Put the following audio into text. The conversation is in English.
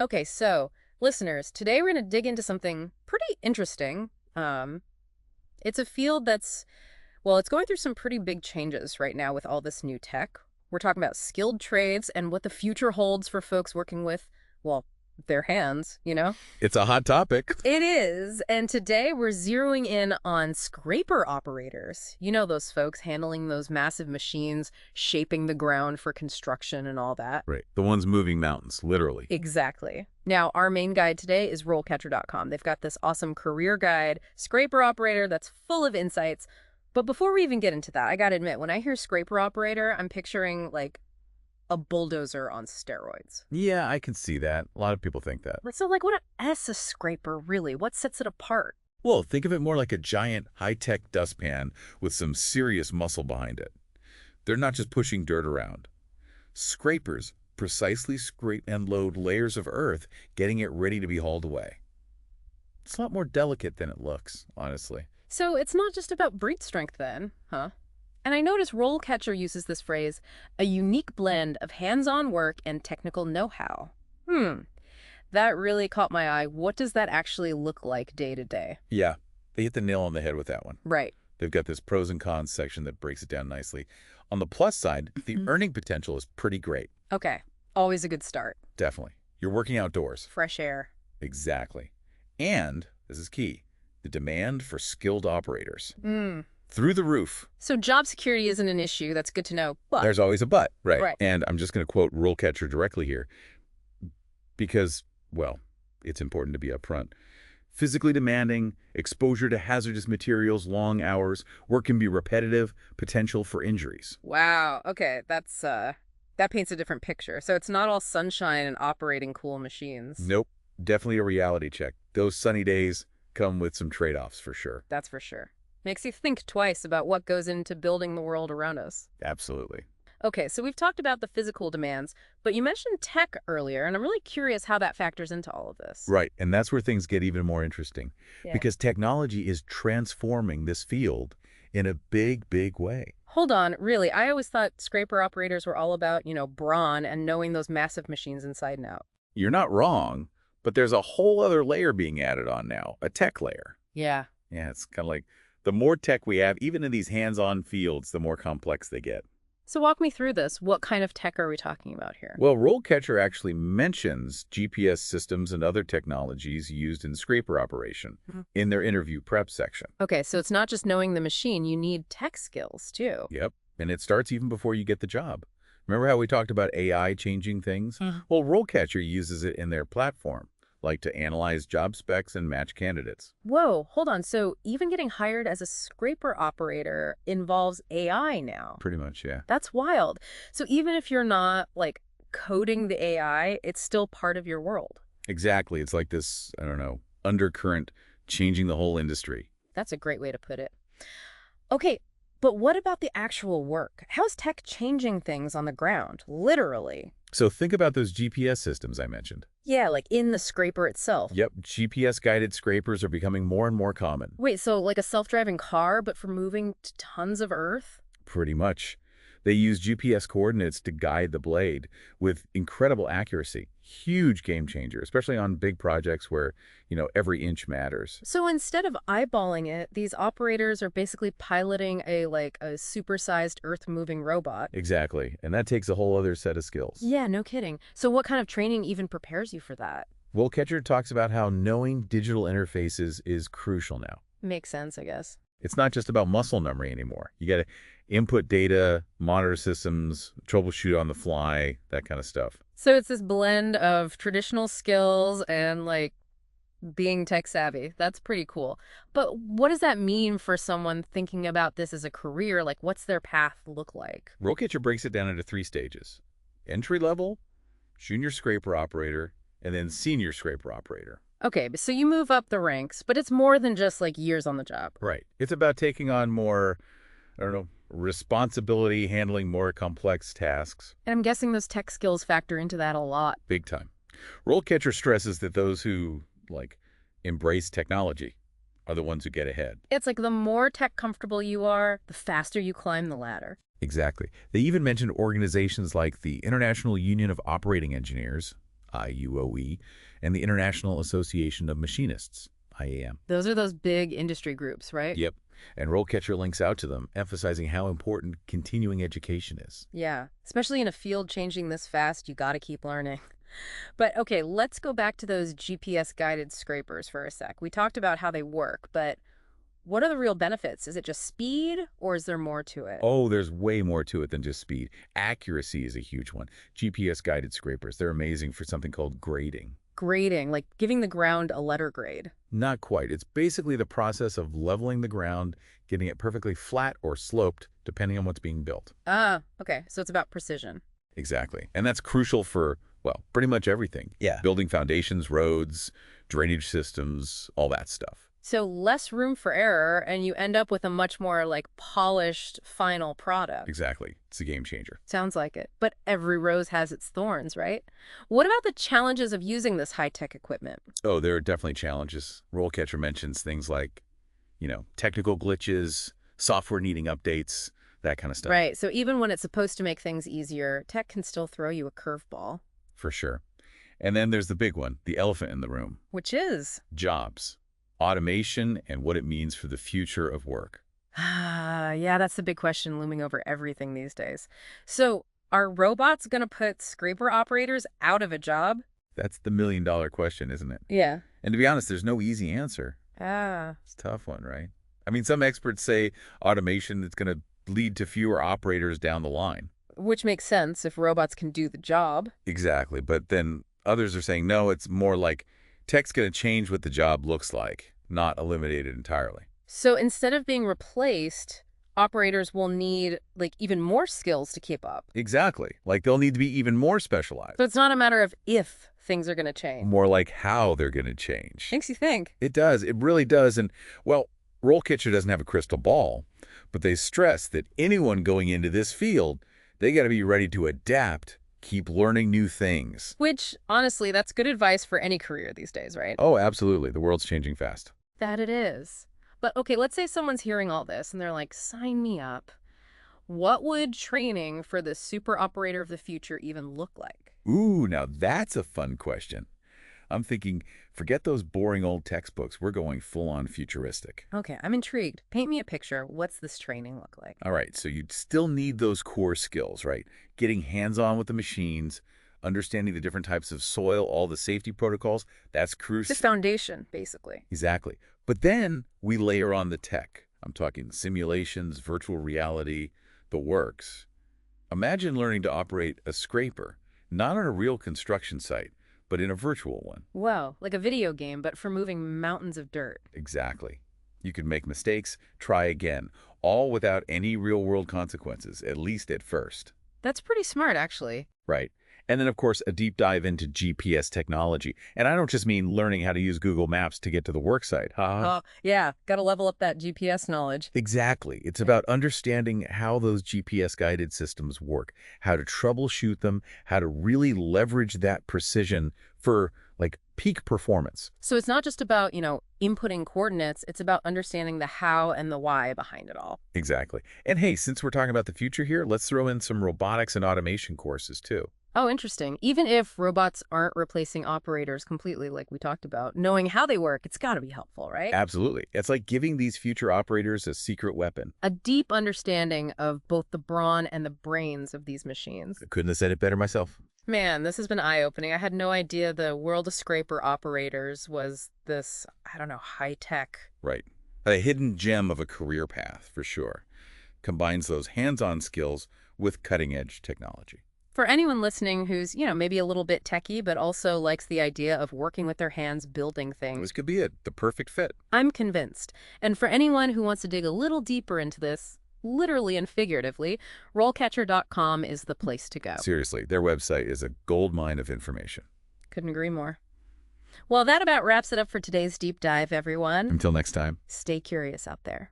Okay, so listeners, today we're going to dig into something pretty interesting. Um, it's a field that's, well, it's going through some pretty big changes right now with all this new tech. We're talking about skilled trades and what the future holds for folks working with, well, their hands. It's a hot topic. It is. And today we're zeroing in on scraper operators. You know those folks handling those massive machines, shaping the ground for construction and all that. Right. The ones moving mountains, literally. Exactly. Now, our main guide today is RoleCatcher.com. They've got this awesome career guide, scraper operator, that's full of insights. But before we even get into that, I gotta admit, when I hear scraper operator, I'm picturing like a bulldozer on steroids. Yeah, I can see that. A lot of people think that. But so, like, what is a scraper really? What sets it apart? Well, think of it more like a giant high-tech dustpan with some serious muscle behind it. They're not just pushing dirt around. Scrapers precisely scrape and load layers of earth, getting it ready to be hauled away. It's a lot more delicate than it looks, honestly. So it's not just about brute strength then, huh? And I notice RoleCatcher uses this phrase, a unique blend of hands-on work and technical know-how. That really caught my eye. What does that actually look like day to day? Yeah, they hit the nail on the head with that one. Right. They've got this pros and cons section that breaks it down nicely. On the plus side, the earning potential is pretty great. Okay. Always a good start. Definitely. You're working outdoors. Fresh air. Exactly. And, this is key, the demand for skilled operators. Mm. Through the roof. So job security isn't an issue. That's good to know. But There's always a but, right? Right. And I'm just going to quote RoleCatcher directly here because, well, it's important to be upfront. Physically demanding, exposure to hazardous materials, long hours, work can be repetitive, potential for injuries. wow. Okay. That paints a different picture. So it's not all sunshine and operating cool machines. Nope. Definitely a reality check. Those sunny days come with some trade-offs for sure. That's for sure. Makes you think twice about what goes into building the world around us. Absolutely. Okay, so we've talked about the physical demands, but you mentioned tech earlier, and I'm really curious how that factors into all of this. Right, and that's where things get even more interesting Yeah. because technology is transforming this field in a big, big way. Hold on, really, I always thought scraper operators were all about, brawn and knowing those massive machines inside and out. You're not wrong, but there's a whole other layer being added on now, a tech layer. Yeah. Yeah, it's kind of like the more tech we have, even in these hands-on fields, the more complex they get. So walk me through this. What kind of tech are we talking about here? Well, RoleCatcher actually mentions GPS systems and other technologies used in scraper operation in their interview prep section. Okay, so it's not just knowing the machine, you need tech skills too. Yep, and it starts even before you get the job. Remember how we talked about AI changing things? Well, RoleCatcher uses it in their platform, like to analyze job specs and match candidates. Whoa, hold on. So even getting hired as a scraper operator involves AI now. Pretty much, yeah. That's wild. So even if you're not like coding the AI, it's still part of your world. Exactly. It's like this, I don't know, undercurrent changing the whole industry. That's a great way to put it. Okay, but what about the actual work? How's tech changing things on the ground, literally? So think about those GPS systems I mentioned. Yeah, like in the scraper itself. Yep, GPS-guided scrapers are becoming more and more common. Wait, so like a self-driving car, but for moving tons of earth? Pretty much. They use GPS coordinates to guide the blade with incredible accuracy. Huge game changer, especially on big projects where, every inch matters. So instead of eyeballing it, these operators are basically piloting a supersized earth-moving robot. Exactly, and that takes a whole other set of skills. Yeah, no kidding. So what kind of training even prepares you for that? RoleCatcher talks about how knowing digital interfaces is crucial now. Makes sense, I guess. It's not just about muscle memory anymore. You got to input data, monitor systems, troubleshoot on the fly, that kind of stuff. So it's this blend of traditional skills and being tech savvy. That's pretty cool. But what does that mean for someone thinking about this as a career? Like, what's their path look like? RoleCatcher breaks it down into 3 stages. Entry level, junior scraper operator, and then senior scraper operator. Okay, so you move up the ranks, but it's more than just years on the job. Right. It's about taking on more, I don't know, responsibility, handling more complex tasks. And I'm guessing those tech skills factor into that a lot. Big time. RoleCatcher stresses that those who, embrace technology are the ones who get ahead. It's like the more tech comfortable you are, the faster you climb the ladder. Exactly. They even mentioned organizations like the International Union of Operating Engineers, IUOE, and the International Association of Machinists, IAM. Those are those big industry groups, right? Yep. And RoleCatcher links out to them, emphasizing how important continuing education is. Yeah, especially in a field changing this fast, you got to keep learning. But okay, let's go back to those GPS-guided scrapers for a sec. We talked about how they work, but what are the real benefits? Is it just speed, or is there more to it? Oh, there's way more to it than just speed. Accuracy is a huge one. GPS-guided scrapers, they're amazing for something called grading. Grading, like giving the ground a letter grade. Not quite. It's basically the process of leveling the ground, getting it perfectly flat or sloped, depending on what's being built. Ah, okay, so it's about precision. Exactly. And that's crucial for, well, pretty much everything. Yeah. Building foundations, roads, drainage systems, all that stuff. So less room for error, and you end up with a much more like polished final product. Exactly. It's a game changer. Sounds like it. But every rose has its thorns, right? What about the challenges of using this high-tech equipment? Oh, there are definitely challenges. RoleCatcher mentions things like, technical glitches, software needing updates, that kind of stuff. Right. So even when it's supposed to make things easier, tech can still throw you a curveball. For sure. And then there's the big one, the elephant in the room. Which is? Jobs. Automation and what it means for the future of work. Ah, yeah, that's the big question looming over everything these days. So are robots going to put scraper operators out of a job? That's the million-dollar question, isn't it? Yeah. And to be honest, there's no easy answer. Ah. It's a tough one, right? I mean, some experts say automation is going to lead to fewer operators down the line. Which makes sense if robots can do the job. Exactly. But then others are saying, no, it's more like tech's going to change what the job looks like, not eliminate it entirely. So instead of being replaced, operators will need like even more skills to keep up. Exactly. Like they'll need to be even more specialized. So it's not a matter of if things are going to change. More like how they're going to change. Makes you think. It does. It really does. And, well, RoleCatcher doesn't have a crystal ball, but they stress that anyone going into this field, they got to be ready to adapt, keep learning new things. Which, honestly, that's good advice for any career these days, right? Oh, absolutely. The world's changing fast. That it is. But okay, let's say someone's hearing all this and they're like, sign me up. What would training for the super operator of the future even look like? Ooh, now that's a fun question. I'm thinking, forget those boring old textbooks. We're going full-on futuristic. Okay, I'm intrigued. Paint me a picture. What's this training look like? All right, so you'd still need those core skills, right? Getting hands-on with the machines, understanding the different types of soil, all the safety protocols, that's The crucial. foundation, basically. Exactly. But then we layer on the tech. I'm talking simulations, virtual reality, the works. Imagine learning to operate a scraper, not on a real construction site, but in a virtual one. Wow, like a video game, but for moving mountains of dirt. Exactly. You could make mistakes, try again, all without any real-world consequences, at least at first. That's pretty smart, actually. Right. And then, of course, a deep dive into GPS technology. And I don't just mean learning how to use Google Maps to get to the work site. Oh, yeah, gotta level up that GPS knowledge. Exactly. It's about understanding how those GPS-guided systems work, how to troubleshoot them, how to really leverage that precision for, like, peak performance. So it's not just about, inputting coordinates, it's about understanding the how and the why behind it all. Exactly. And hey, since we're talking about the future here, let's throw in some robotics and automation courses, too. Oh, interesting. Even if robots aren't replacing operators completely like we talked about, knowing how they work, it's got to be helpful, right? Absolutely. It's like giving these future operators a secret weapon. A deep understanding of both the brawn and the brains of these machines. Couldn't have said it better myself. Man, this has been eye-opening. I had no idea the world of scraper operators was this, I don't know, high-tech. Right. A hidden gem of a career path, for sure. Combines those hands-on skills with cutting-edge technology. For anyone listening who's, maybe a little bit techie, but also likes the idea of working with their hands building things, This could be it, the perfect fit. I'm convinced. And for anyone who wants to dig a little deeper into this, literally and figuratively, RoleCatcher.com is the place to go. Seriously, their website is a goldmine of information. Couldn't agree more. Well, that about wraps it up for today's deep dive, everyone. Until next time. Stay curious out there.